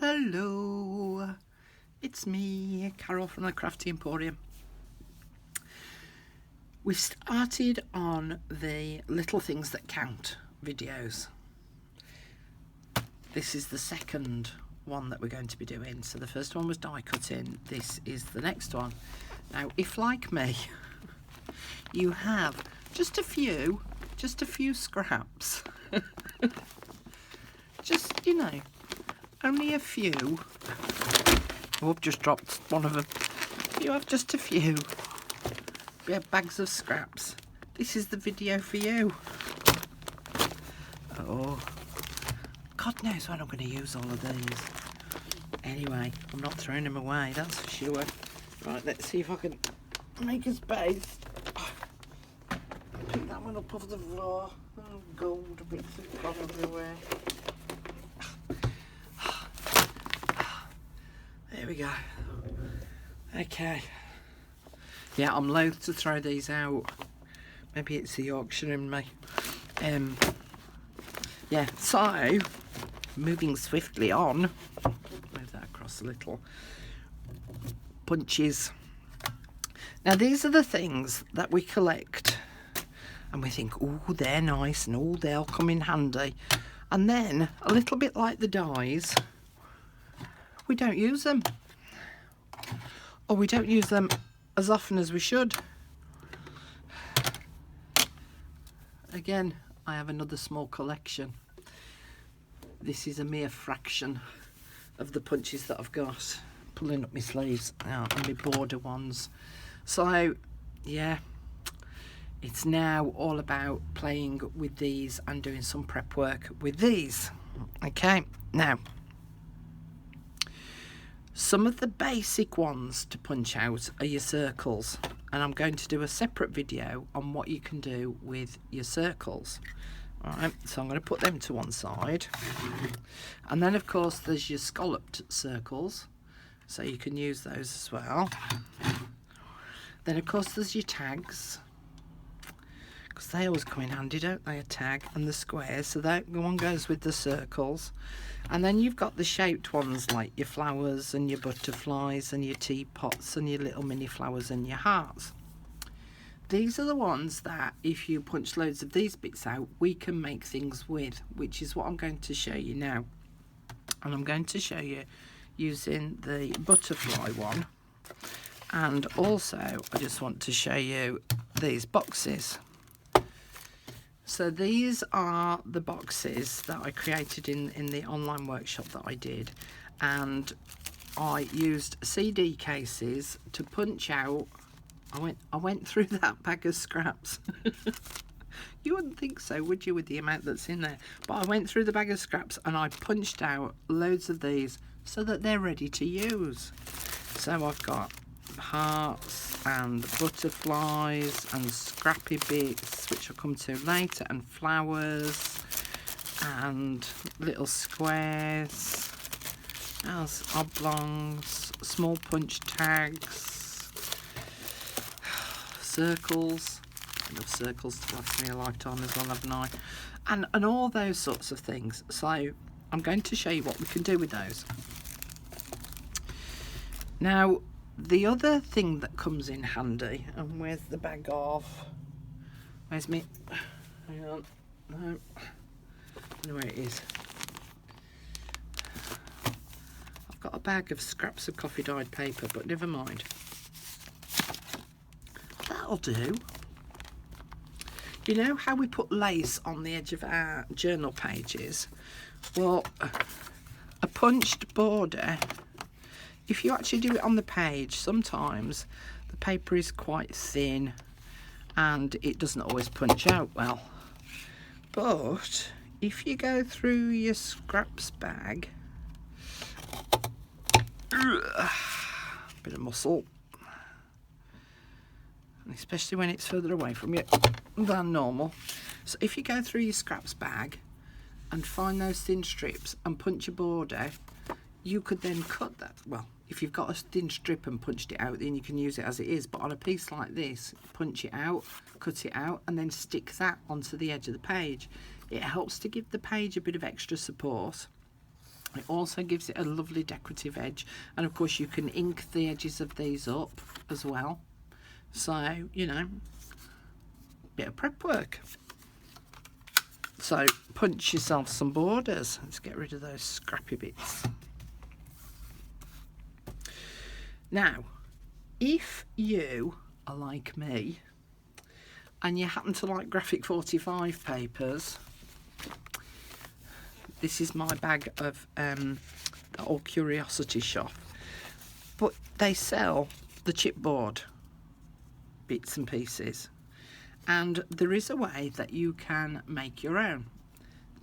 Hello, it's me, Carol from the Crafty Emporium. We've started on the Little Things That Count videos. This is the second one that we're going to be doing. So the first one was die cutting. This is the next one. Now, if like me, you have just a few scraps, just, only a few. Oh, I've just dropped one of them. You have just a few. We have bags of scraps. This is the video for you. Oh, God knows when I'm going to use all of these. Anyway, I'm not throwing them away, that's for sure. Right, let's see if I can make a space. Pick that one up off the floor. Oh, gold bits have gone everywhere. There we go. Okay. Yeah, I'm loath to throw these out. Maybe it's the Yorkshire in me. Yeah, so moving swiftly on. Move that across a little. Punches. Now these are the things that we collect and we think, oh, they're nice and oh, they'll come in handy. And then, a little bit like the dies, we don't use them. Or we don't use them as often as we should. Again, I have another small collection. This is a mere fraction of the punches that I've got. Pulling up my sleeves now and my border ones. So, yeah, it's now all about playing with these and doing some prep work with these. Okay, now, some of the basic ones to punch out are your circles, and I'm going to do a separate video on what you can do with your circles. Alright, so I'm going to put them to one side. And then, of course, there's your scalloped circles, so you can use those as well. Then, of course, there's your tags, because they always come in handy, don't they? A tag and the squares, so that one goes with the circles. And then you've got the shaped ones like your flowers and your butterflies and your teapots and your little mini flowers and your hearts. These are the ones that if you punch loads of these bits out, we can make things with, which is what I'm going to show you now. And I'm going to show you using the butterfly one. And also, I just want to show you these boxes. So these are the boxes that I created in the online workshop that I did. And I used CD cases to punch out. I went through that bag of scraps. You wouldn't think so, would you, with the amount that's in there? But I went through the bag of scraps and I punched out loads of these so that they're ready to use. So I've got hearts and butterflies and scrappy bits, which I'll come to later, and flowers and little squares, else oblongs, small punch tags, circles. Enough circles to last me a lifetime as well, haven't I? And all those sorts of things. So I'm going to show you what we can do with those. Now, the other thing that comes in handy, and where's the bag of? Where's me? Hang on. No. I know where it is. I've got a bag of scraps of coffee dyed paper, but never mind. That'll do. You know how we put lace on the edge of our journal pages? Well, a punched border, if you actually do it on the page, sometimes the paper is quite thin and it doesn't always punch out well. But if you go through your scraps bag, bit of muscle, especially when it's further away from you than normal. So if you go through your scraps bag and find those thin strips and punch your border, you could then cut that. Well, if you've got a thin strip and punched it out, then you can use it as it is. But on a piece like this, punch it out, cut it out, and then stick that onto the edge of the page. It helps to give the page a bit of extra support. It also gives it a lovely decorative edge, and of course you can ink the edges of these up as well. So, you know, bit of prep work. So punch yourself some borders. Let's get rid of those scrappy bits. Now, if you are like me and you happen to like Graphic 45 papers, this is my bag of the old Curiosity Shop. But they sell the chipboard bits and pieces. And there is a way that you can make your own.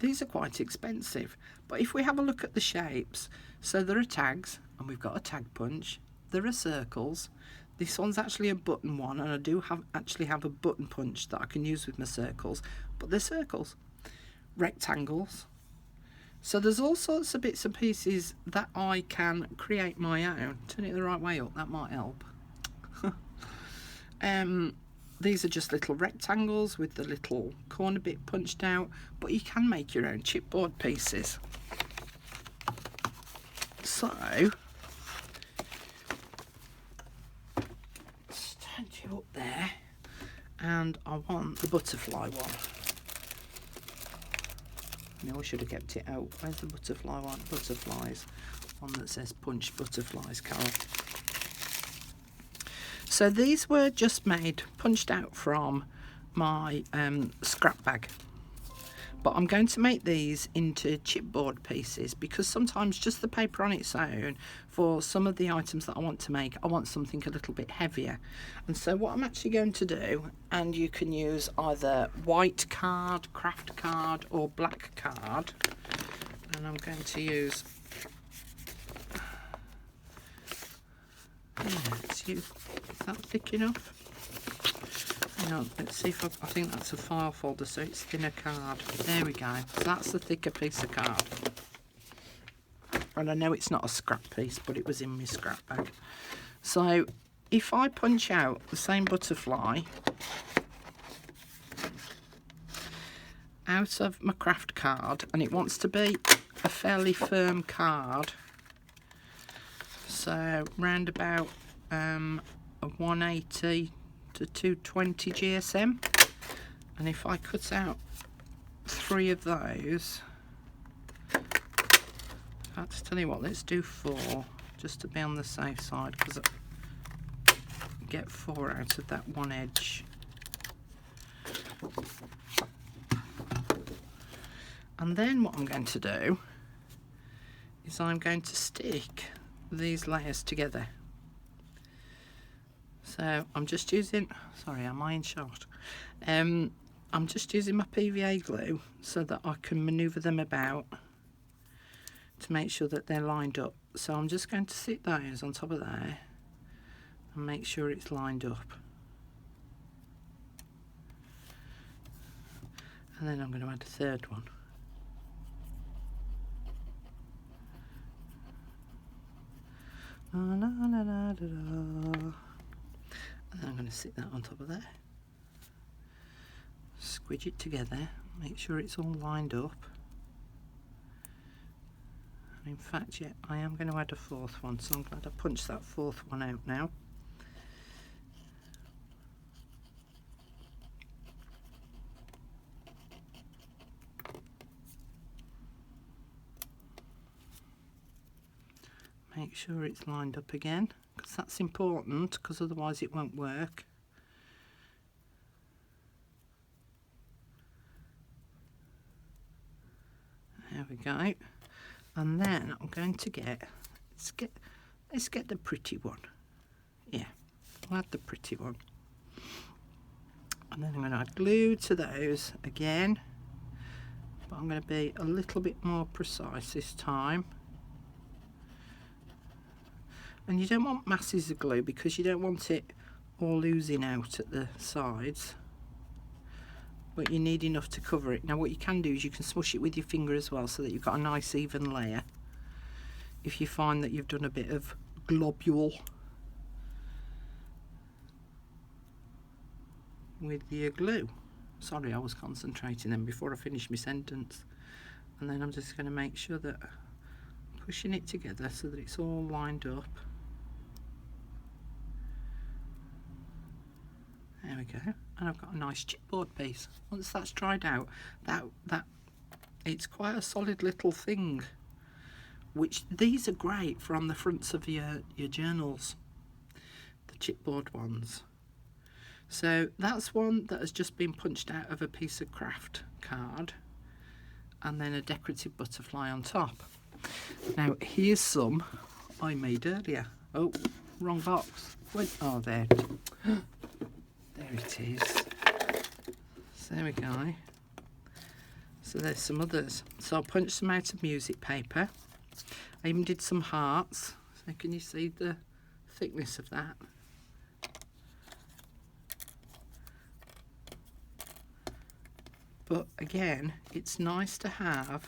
These are quite expensive, but if we have a look at the shapes, so there are tags, and we've got a tag punch, there are circles, this one's actually a button one, and I do actually have a button punch that I can use with my circles, but they're circles, rectangles, so there's all sorts of bits and pieces that I can create my own. Turn it the right way up, that might help. These are just little rectangles with the little corner bit punched out, but you can make your own chipboard pieces. So, stand you up there, and I want the butterfly one. I should have kept it out. Where's the butterfly one? Butterflies. One that says punch butterflies, Carol. So these were just made, punched out from my scrap bag. But I'm going to make these into chipboard pieces, because sometimes just the paper on its own, for some of the items that I want to make, I want something a little bit heavier. And so what I'm actually going to do, and you can use either white card, craft card, or black card. And I'm going to use... Is that thick enough? Hang on, let's see if I think that's a file folder, so it's thinner card. There we go. So that's the thicker piece of card. And I know it's not a scrap piece, but it was in my scrap bag. So if I punch out the same butterfly out of my craft card, and it wants to be a fairly firm card, so round about a 180 to 220 GSM, and if I cut out 3 of those, let's tell you what, let's do 4 just to be on the safe side, because I get 4 out of that one edge. And then what I'm going to do is I'm going to stick these layers together. So I'm just using, sorry, am I in shot? I'm just using my PVA glue so that I can manoeuvre them about to make sure that they're lined up. So I'm just going to sit those on top of there and make sure it's lined up. And then I'm going to add a third one. La, la, la, la, la, la. And I'm going to sit that on top of there, squidge it together, make sure it's all lined up. And in fact, yeah, I am going to add a 4th one, so I'm glad I punched that 4th one out now. Make sure it's lined up again, because that's important, because otherwise it won't work. There we go. And then I'm going to let's get the pretty one. Yeah, I'll add the pretty one. And then I'm going to add glue to those again, but I'm going to be a little bit more precise this time. And you don't want masses of glue, because you don't want it all oozing out at the sides, but you need enough to cover it. Now what you can do is you can smush it with your finger as well, so that you've got a nice even layer if you find that you've done a bit of globule with your glue. Sorry, I was concentrating then before I finished my sentence. And then I'm just going to make sure that pushing it together so that it's all lined up. There we go, and I've got a nice chipboard piece. Once that's dried out, that it's quite a solid little thing, which these are great for on the fronts of your journals, the chipboard ones. So that's one that has just been punched out of a piece of craft card, and then a decorative butterfly on top. Now here's some I made earlier. Oh, wrong box. Wait, oh there. There it is. So there we go. So there's some others. So I punched them out of music paper. I even did some hearts. So can you see the thickness of that? But again, it's nice to have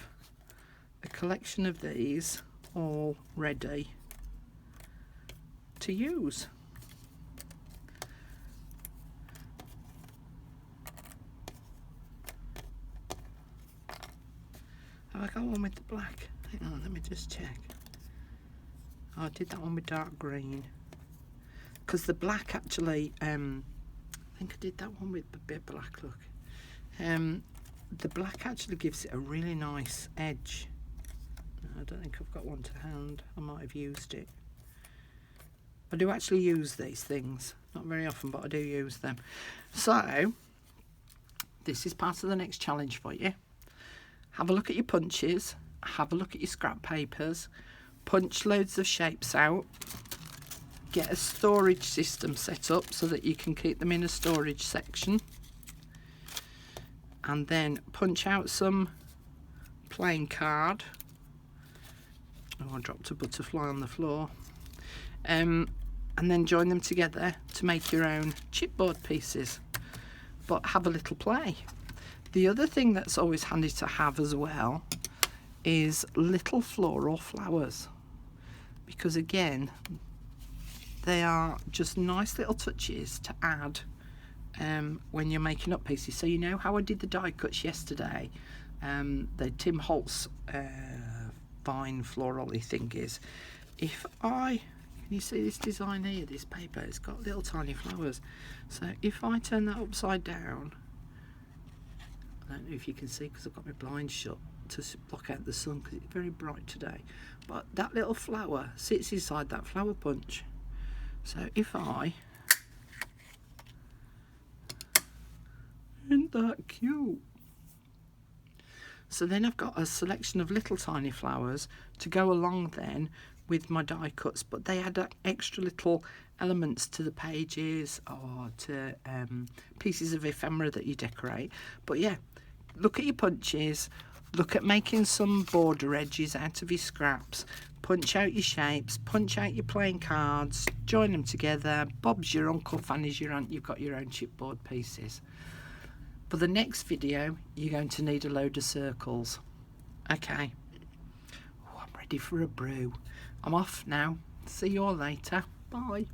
a collection of these all ready to use. Have I got one with the black? Hang on, let me just check. Oh, I did that one with dark green. Because the black actually, I think I did that one with a bit of black, look. The black actually gives it a really nice edge. I don't think I've got one to hand. I might have used it. I do actually use these things. Not very often, but I do use them. So, this is part of the next challenge for you. Have a look at your punches. Have a look at your scrap papers. Punch loads of shapes out. Get a storage system set up so that you can keep them in a storage section. And then punch out some playing card. Oh, I dropped a butterfly on the floor. And then join them together to make your own chipboard pieces. But have a little play. The other thing that's always handy to have as well is little floral flowers. Because again, they are just nice little touches to add when you're making up pieces. So you know how I did the die cuts yesterday, the Tim Holtz fine floral-y thing is, if I, can you see this design here, this paper, it's got little tiny flowers. So if I turn that upside down, I don't know if you can see because I've got my blinds shut to block out the sun because it's very bright today, but that little flower sits inside that flower punch. So if I, isn't that cute? So then I've got a selection of little tiny flowers to go along then with my die cuts, but they add extra little elements to the pages or to pieces of ephemera that you decorate. But yeah, look at your punches, look at making some border edges out of your scraps, punch out your shapes, punch out your playing cards, join them together. Bob's your uncle, Fanny's your aunt, you've got your own chipboard pieces. For the next video, you're going to need a load of circles. Okay. Oh, I'm ready for a brew. I'm off now. See you all later. Bye.